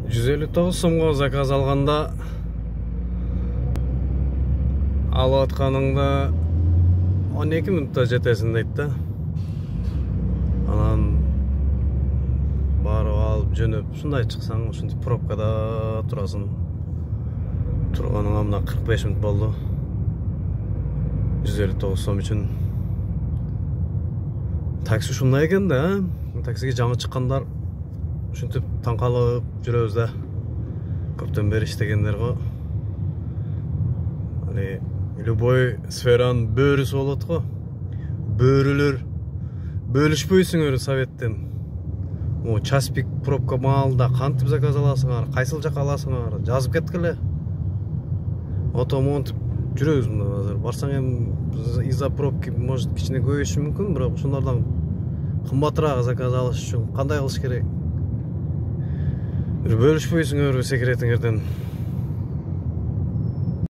159 сомго заказ алганда алып атканыңда 12 минутта жетесиң дейт да. Анан барып алып жөнөп ушундай чыксаң, ушинтип пробкада турасың. Турганыңа мына 45 минут болду. 159 сом үчүн. Такси ушундай экен да. Таксиге жаңы чыккандар ушинтип таң калып жүрөбүз да. Көптөн бери иштегендер го. Аны любой сферанын бөрүсү болот го. Бөрүлөр бөлүшпөйсүңөр советтен. О, час пик пробка маалда кантип заказ аласыңар, кайсыл жака аласыңар, жазып кеткиле. Отомонтип жүрөбүз мында азыр. Барсаң эми из-за пробки может кичине көбөйүшү мүмкүн, бирок ошондордон кымбатыраак заказ алыш үчүн кандай кылыш керек? Бөлүшпөйсүңөр секретиңерден.